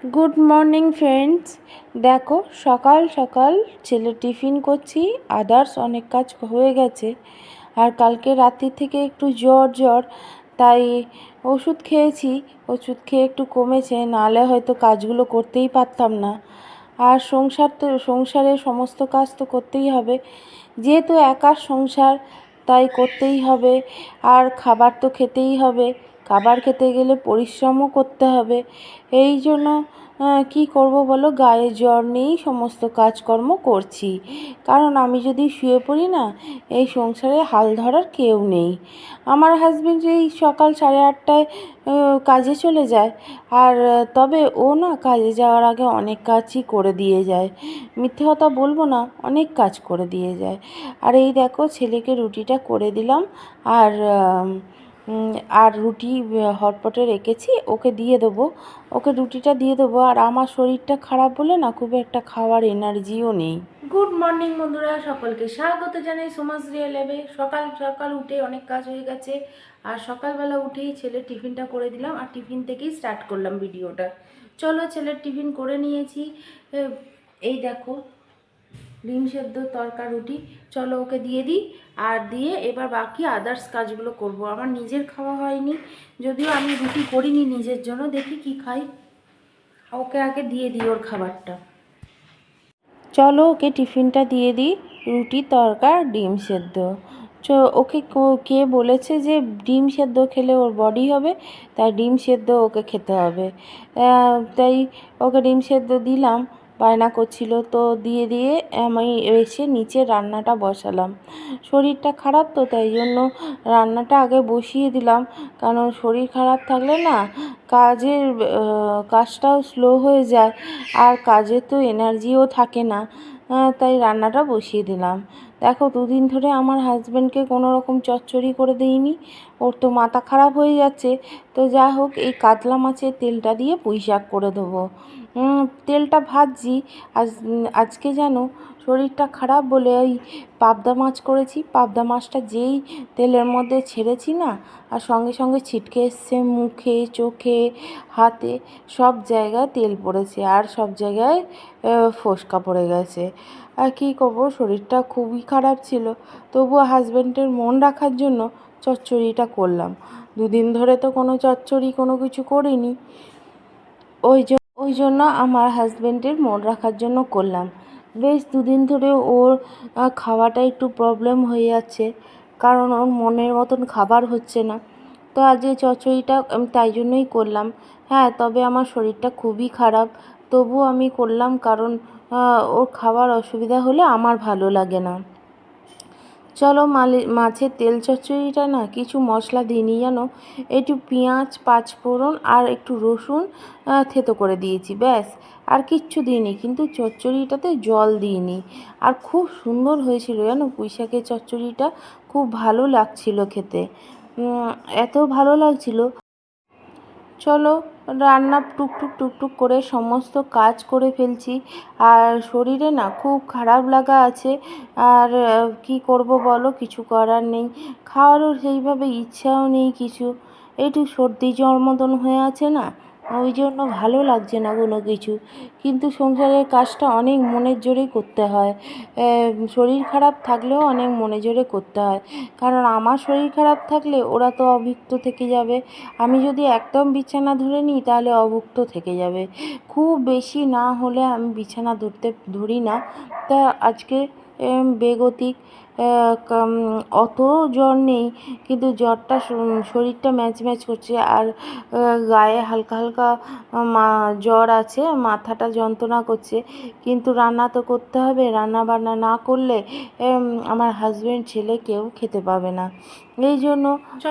Good morning friends. দেখো সকাল সকাল ছেলে টিফিন করছি, আদার্স অনেক কাজ হয়ে গেছে। আর কালকে রাত্রি থেকে একটু জ্বর তাই ওষুধ খেয়েছি। ওষুধ খেয়ে একটু কমেছে, নাহলে হয়তো কাজগুলো করতেই পারতাম না। আর সংসারের সমস্ত কাজ তো করতেই হবে, যেহেতু একার সংসার তাই করতেই হবে। আর খাবার তো খেতেই হবে, খাবার খেতে গেলে পরিশ্রমও করতে হবে। এই জন্য কী করব বলো, গায়ে জ্বর নিয়েই সমস্ত কাজকর্ম করছি। কারণ আমি যদি শুয়ে পড়ি না, এই সংসারে হাল ধরার কেউ নেই। আমার হাজবেন্ড এই সকাল 8:30টায় কাজে চলে যায়। আর তবে ও না কাজে যাওয়ার আগে অনেক কাজই করে দিয়ে যায়, মিথ্যে কথা বলবো না, অনেক কাজ করে দিয়ে যায়। আর এই দেখো ছেলেকে রুটিটা করে দিলাম। আর আর রুটি হটপটে রেখেছি, ওকে দিয়ে দেবো, ওকে রুটিটা দিয়ে দেবো। আর আমার শরীরটা খারাপ বলে না খুব একটা খাওয়ার এনার্জিও নেই। গুড মর্নিং বন্ধুরা, সকলকে স্বাগত জানাই সোমাস রিয়েল ল্যাবে। সকাল সকাল উঠে অনেক কাজ হয়ে গেছে। আর সকালবেলা উঠেই ছেলের টিফিনটা করে দিলাম, আর টিফিন থেকেই স্টার্ট করলাম ভিডিওটা। চলো ছেলের টিফিন করে নিয়েছি। এই দেখো ডিম সেদ্ধ তরকা রুটি, চলো ওকে দিয়ে দিই। আর দিয়ে এবার বাকি আদার্স কাজগুলো করব। আমার নিজের খাওয়া হয়নি, যদিও আমি রুটি করিনি নিজের জন্য, দেখি কি খাই। ওকে আগে দিয়ে দিই ওর খাবারটা। চলো ওকে টিফিনটা দিয়ে দিই, রুটি তরকা ডিম সেদ্ধ। ওকে কে বলেছে যে ডিম সেদ্ধ খেলে ওর বডি হবে, তাই ডিম সেদ্ধ ওকে খেতে হবে। তাই ওকে ডিম সেদ্ধ দিলাম, বায়না করছিল তো দিয়ে আমি এসে নিচে রান্নাটা বসালাম। শরীরটা খারাপ তো তাই জন্য রান্নাটা আগে বসিয়ে দিলাম। কারণ শরীর খারাপ থাকলে না কাজটাও স্লো হয়ে যায়, আর কাজে তো এনার্জিও থাকে না। তাই রান্নাটা বসিয়ে দিলাম। দেখো 2 দিন ধরে আমার হাজব্যান্ডকে কোনো রকম চচ্চড়ি করে দিইনি, ওর তো মাথা খারাপ হয়ে যাচ্ছে। তো যা হোক, এই কাতলা মাছের তেলটা দিয়ে পুঁই শাক করে দেবো। তেলটা ভাজছি। আজকে যেন শরীরটা খারাপ বলে ওই পাবদা মাছ করেছি। পাবদা মাছটা যেই তেলের মধ্যে ছেড়েছি না, আর সঙ্গে সঙ্গে ছিটকে এসছে মুখে, চোখে, হাতে, সব জায়গায় তেল পড়েছে, আর সব জায়গায় ফোস্কা পড়ে গেছে। আর কী করবো, শরীরটা খুবই খারাপ ছিল। তবুও হাজব্যান্ডের মন রাখার জন্য চচ্চড়িটা করলাম। 2 দিন ধরে তো কোনো চচ্চড়ি কোনো কিছু করিনি, ওই জন্য আমার হাজব্যান্ডের মন রাখার জন্য করলাম। বেশ 2 দিন ধরে ওর খাওয়াটা একটু প্রবলেম হয়ে যাচ্ছে, কারণ ওর মনের মতন খাবার হচ্ছে না। তো আজ এই চচ্চড়িটা আমি তাই জন্যই করলাম। হ্যাঁ, তবে আমার শরীরটা খুবই খারাপ, তবুও আমি করলাম, কারণ ওর খাবার অসুবিধা হলে আমার ভালো লাগে না। চলো মাছের তেল চচ্চড়িটা না কিছু মশলা দিইনি জানো, একটু পেঁয়াজ, পাঁচফোড়ন আর একটু রসুন থেতো করে দিয়েছি, ব্যাস। আর কিচ্ছু দিইনি, কিন্তু চচ্চড়িটাতে জল দিইনি। আর খুব সুন্দর হয়েছিল জানো, পুঁই শাকের চচ্চড়িটা খুব ভালো লাগছিল খেতে। এত ভালো লাগছিল। চলো রান্না টুকটুক করে সমস্ত কাজ করে ফেলছি। আর শরীরে না খুব খারাপ লাগা আছে। আর কি করব বলো, কিছু করার নেই, খাওয়ারও সেইভাবে ইচ্ছাও নেই কিছু। একটু সর্দি জ্বর মতন হয়ে আছে না, ওই জন্য ভালো লাগছে না কোনো কিছু। কিন্তু সংসারের কাজটা অনেক মনের জোরেই করতে হয়। শরীর খারাপ থাকলেও অনেক মনে জোরে করতে হয়, কারণ আমার শরীর খারাপ থাকলে ওরা তো অভুক্ত থেকে যাবে। আমি যদি একদম বিছানা ধরে নিই তাহলে অভুক্ত থেকে যাবে। খুব বেশি না হলে আমি বিছানা ধরি না। তা আজকে বেগতিক, অত জ্বর নেই, কিন্তু জ্বরটা শরীরটা ম্যাচ করছে। আর গায়ে হালকা হালকা জ্বর আছে, মাথাটা যন্ত্রণা করছে। কিন্তু রান্না তো করতে হবে, রান্না বান্না না করলে আমার হাজব্যান্ড ছেলে কেউ খেতে পাবে না। এই জন্য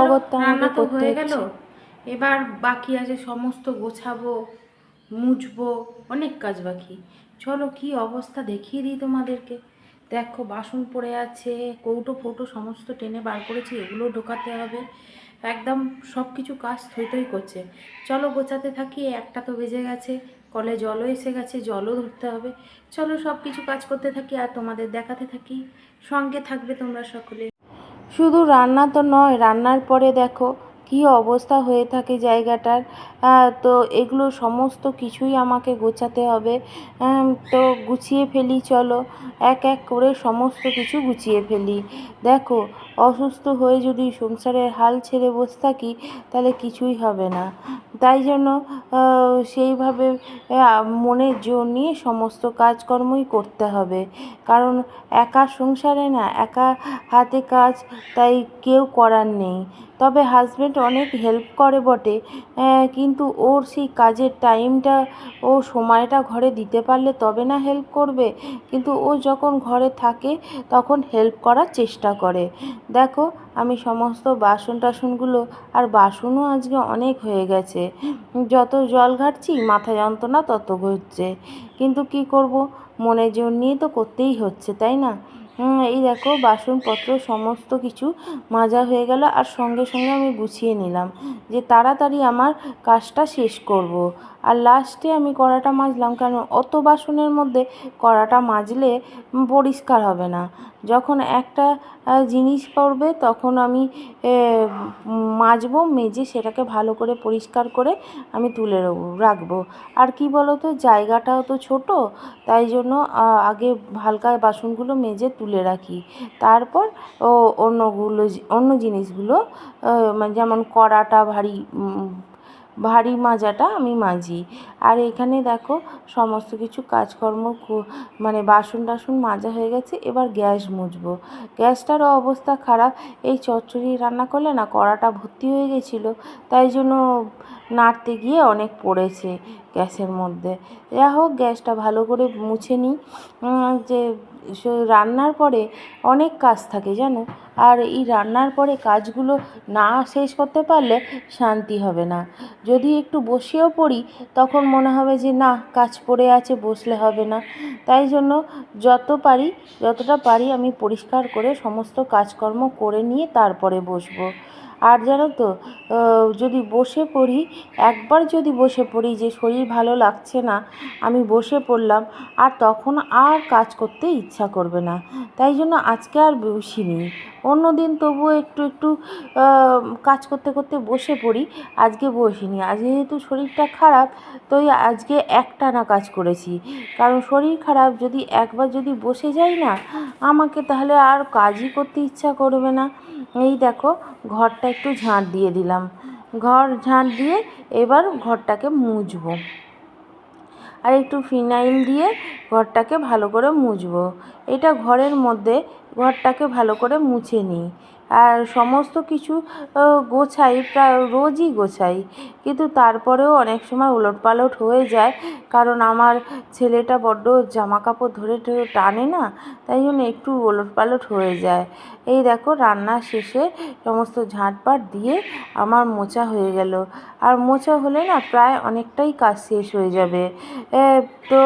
অগত্যা আমাকে করতে হচ্ছে। এবার বাকি আছে সমস্ত গোছাবো, মুছবো, অনেক কাজ বাকি। চলো কি অবস্থা দেখিয়ে দিই তোমাদেরকে। দেখো বাসন পড়ে আছে, কৌটো ফৌটো সমস্ত টেনে বার করেছি, এগুলো ঢোকাতে হবে। একদম সব কিছু কাজ থই করছে। চলো গোছাতে থাকি, 1টা তো বেজে গেছে, কলে জলও এসে গেছে, জলও ধরতে হবে। চলো সব কিছু কাজ করতে থাকি আর তোমাদের দেখাতে থাকি, সঙ্গে থাকবে তোমরা সকলে। শুধু রান্না তো নয়, রান্নার পরে দেখো কী অবস্থা হয়ে থাকে জায়গাটার। তো এগুলো সমস্ত কিছুই আমাকে গোছাতে হবে। তো গুছিয়ে ফেলি, চলো এক এক করে সমস্ত কিছু গুছিয়ে ফেলি। দেখো, অসুস্থ হয়ে যদি সংসারের হাল ছেড়ে বসে থাকি তাহলে কিছুই হবে না। তাই জন্য সেইভাবে মনের জোর নিয়ে সমস্ত কাজকর্মই করতে হবে। কারণ একা সংসারে না, একা হাতে কাজ, তাই কেউ করার নেই। তবে হাজব্যান্ড অনেক হেল্প করে বটে, কিন্তু ওর সেই কাজের টাইমটা, ও সময়টা ঘরে দিতে পারলে তবে না হেল্প করবে। কিন্তু ও যখন ঘরে থাকে তখন হেল্প করার চেষ্টা করে। দেখো, আমি সমস্ত বাসন টাসনগুলো, আর বাসনও আজকে অনেক হয়ে গেছে। যত জল ঘাটছি মাথা যন্ত্রণা তত ঘুরছে, কিন্তু কি করব, মনের জোর নিয়ে তো করতেই হচ্ছে, তাই না? এই দেখো, বাসনপত্র সমস্ত কিছু মাজা হয়ে গেল, আর সঙ্গে সঙ্গে আমি গুছিয়ে নিলাম যে তাড়াতাড়ি আমার কাজটা শেষ করব। আর লাস্টে আমি কড়াটা মাজলাম, কারণ অত বাসনের মধ্যে কড়াটা মাজলে পরিষ্কার হবে না। যখন একটা জিনিস পড়বে তখন আমি মাজবো, মেজে সেটাকে ভালো করে পরিষ্কার করে আমি তুলে রাখবো। আর কি বলো তো, জায়গাটাও তো ছোট, তাই জন্য আগে হালকা বাসনগুলো মেজে তুলে রাখি। তারপর অন্য জিনিসগুলো, মানে যেমন কড়াটা ভারী মাজাটা আমি মাজি। আর এখানে দেখো, সমস্ত কিছু কাজকর্ম মানে বাসন টাসন মাজা হয়ে গেছে। এবার গ্যাস মুছবো। গ্যাসটারও অবস্থা খারাপ। এই চচ্চড়ি রান্না করলে না কড়াটা ভর্তি হয়ে গেছিলো, তাই জন্য নাড়তে গিয়ে অনেক পড়েছে গ্যাসের মধ্যে। যা হোক, গ্যাসটা ভালো করে মুছে নিই। যে রান্নার পরে অনেক কাজ থাকে জানো, আর এই রান্নার পরে কাজগুলো না শেষ করতে পারলে শান্তি হবে না। যদি একটু বসেও পড়ি তখন মনে হবে যে না, কাজ পড়ে আছে, বসলে হবে না। তাই জন্য যতটা পারি আমি পরিষ্কার করে সমস্ত কাজকর্ম করে নিয়ে তারপরে বসবো। আর জানো তো, যদি বসে পড়ি, একবার যদি বসে পড়ি যে শরীর ভালো লাগছে না, আমি বসে পড়লাম, আর তখন আর কাজ করতে ইচ্ছা করবে না। তাই জন্য আজকে আর বসিনি। অন্য দিন তবুও একটু একটু কাজ করতে করতে বসে পড়ি, আজকে বসিনি। আজ যেহেতু শরীরটা খারাপ, তো আজকে একটানা কাজ করেছি। কারণ শরীর খারাপ, যদি একবার যদি বসে যাই না, আমাকে তাহলে আর কাজই করতে ইচ্ছা করবে না। এই দেখো, ঘরটা একটু ঝাঁট দিয়ে দিলাম। ঘর ঝাঁট দিয়ে এবার ঘরটাকে মুছবো, আর একটু ফিনাইল দিয়ে ঘরটাকে ভালো করে মুছবো। এটা ঘরের মধ্যে ঘরটাকে ভালো করে মুছে নিই। আর সমস্ত কিছু গোছাই, প্রায় রোজই গোছাই, কিন্তু তারপরেও অনেক সময় ওলটপালট হয়ে যায়। কারণ আমার ছেলেটা বড্ড জামা কাপড় ধরে ধরে টানে না, তাই জন্য একটু ওলটপালট হয়ে যায়। এই দেখো, রান্না শেষে সমস্ত ঝাঁটপাট দিয়ে আমার মোছা হয়ে গেল। আর মোছা হলে না প্রায় অনেকটাই কাজ শেষ হয়ে যাবে। তো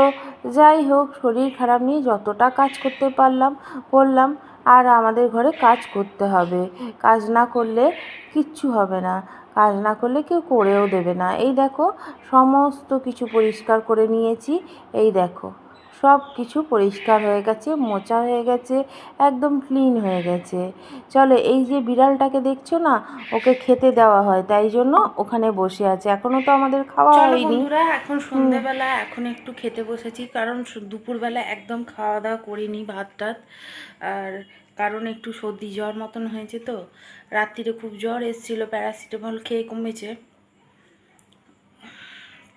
যাই হোক, শরীর খারাপ নিয়ে যতটা কাজ করতে পারলাম করলাম। আর আমাদের ঘরে কাজ করতে হবে, কাজ না করলে কিচ্ছু হবে না, কাজ না করলে কেউ করেও দেবে না। এই দেখো, সমস্ত কিছু পরিষ্কার করে নিয়েছি। এই দেখো, সব কিছু পরিষ্কার হয়ে গেছে, মোছা হয়ে গেছে, একদম ক্লিন হয়ে গেছে। চলো, এই যে বিড়ালটাকে দেখছো না, ওকে খেতে দেওয়া হয়, তাই জন্য ওখানে বসে আছে। এখনও তো আমাদের খাওয়া হয়নি। বন্ধুরা, এখন সন্ধ্যেবেলা, এখন একটু খেতে বসেছি, কারণ দুপুরবেলা একদম খাওয়া দাওয়া করিনি, ভাত টাত। আর কারণ একটু সর্দি জ্বর মতন হয়েছে, তো রাত্রিরে খুব জ্বর এসেছিলো, প্যারাসিটামল খেয়ে কমেছে।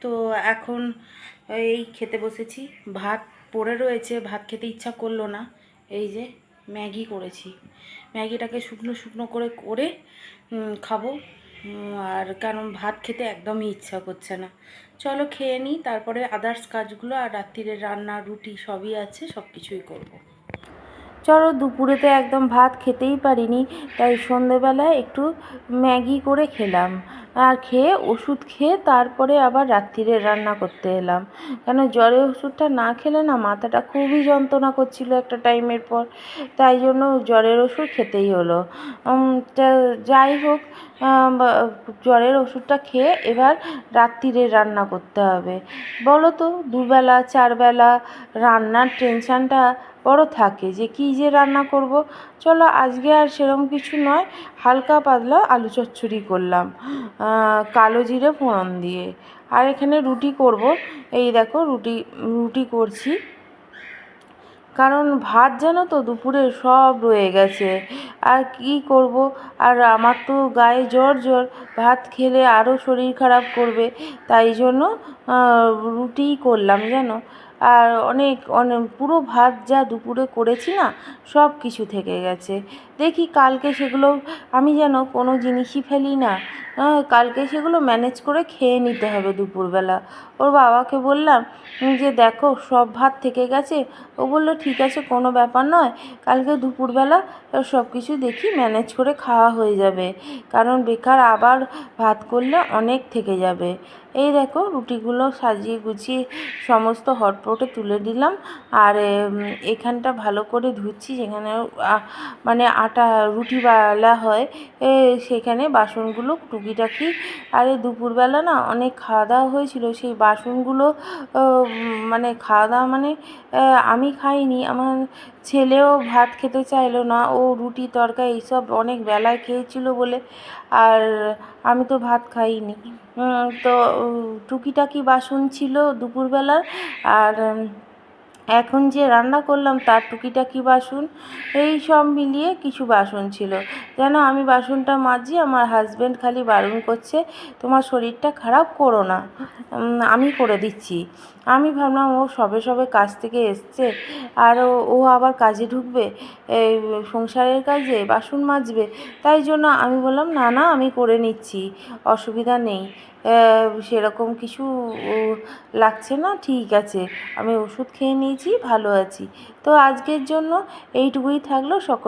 তো এখন এই খেতে বসেছি। ভাত পড়ে রয়েছে, ভাত খেতে ইচ্ছা করলো না। এই যে ম্যাগি করেছি, ম্যাগিটাকে শুকনো শুকনো করে করে খাবো। আর কারণ ভাত খেতে একদমই ইচ্ছা করছে না। চলো খেয়ে নিই, তারপরে আদার্স কাজগুলো, আর রাত্রিরে রান্না, রুটি সবই আছে, সব কিছুই করবো। চলো, দুপুরেতে একদম ভাত খেতেই পারিনি, তাই সন্ধেবেলায় একটু ম্যাগি করে খেলাম। আর খেয়ে ওষুধ খেয়ে তারপরে আবার রাত্রিরে রান্না করতে এলাম। কেন, জ্বরের ওষুধটা না খেলে না মাথাটা খুবই যন্ত্রণা করছিল একটা টাইমের পর, তাই জন্য জ্বরের ওষুধ খেতেই হলো। যাই হোক, জ্বরের ওষুধটা খেয়ে এবার রাত্রিরে রান্না করতে হবে। বলো তো, দুবেলা চারবেলা রান্নার টেনশানটা বড় থাকে যে কী যে রান্না করব। চলো আজকে আর সেরকম কিছু নয়, হালকা পাতলা আলু চচ্চড়ি করলাম কালো জিরে ফোড়ন দিয়ে। আর এখানে রুটি করব, এই দেখো রুটি রুটি করছি, কারণ ভাত জানো তো দুপুরে সব রয়ে গেছে। আর কি করব, আর আমার তো গায়ে জ্বর জ্বর, ভাত খেলে আরও শরীর খারাপ করবে, তাই জন্য রুটিই করলাম জানো। আর অনেক অনেক পুরো ভাত যা দুপুরে করেছি না, সব কিছু থেকে গেছে। দেখি কালকে সেগুলো, আমি যেন কোনো জিনিসই ফেলি না, কালকে সেগুলো ম্যানেজ করে খেয়ে নিতে হবে দুপুরবেলা। ওর বাবাকে বললাম যে দেখো সব ভাত থেকে গেছে। ও বললো ঠিক আছে, কোনো ব্যাপার নয়, কালকে দুপুরবেলা সব কিছু দেখি ম্যানেজ করে খাওয়া হয়ে যাবে, কারণ বেকার আবার ভাত করলে অনেক থেকে যাবে। এই দেখো রুটিগুলো সাজিয়ে গুছিয়ে সমস্ত হটপটে তুলে দিলাম। আর এখানটা ভালো করে ধুচ্ছি, যেখানে মানে আটা রুটি বেলা হয় সেখানে বাসনগুলো টুকিটাকি। আর এই দুপুরবেলা না অনেক খাওয়া দাওয়া হয়েছিল, সেই বাসনগুলো মানে খাওয়া দাওয়া মানে আমি খাইনি, আমার ছেলেও ভাত খেতে চাইলো না, ও রুটি তরকারি এইসব অনেক বেলায় খেয়েছিল বলে, আর আমি তো ভাত খাইনি। তো টুকিটাকি বাসন ছিল দুপুরবেলার, আর এখন যে রান্না করলাম তার টুকিটাকি বাসন, এই সব মিলিয়ে কিছু বাসন ছিল। যেন আমি বাসনটা মাজি, আমার হাজব্যান্ড খালি বারণ করছে তোমার শরীরটা খারাপ করো না, আমি করে দিচ্ছি। আমি ভাবলাম ও সবে সবে কাজ থেকে এসছে, আর ও আবার কাজে ঢুকবে, এই সংসারের কাজে বাসন মাজবে, তাই জন্য আমি বললাম না না আমি করে নিচ্ছি, অসুবিধা নেই, সেরকম কিছু লাগছে না, ঠিক আছে, আমি ওষুধ খেয়ে নিয়েছি, ভালো আছি। তো আজকের জন্য এইটুকুই থাকলো। সকল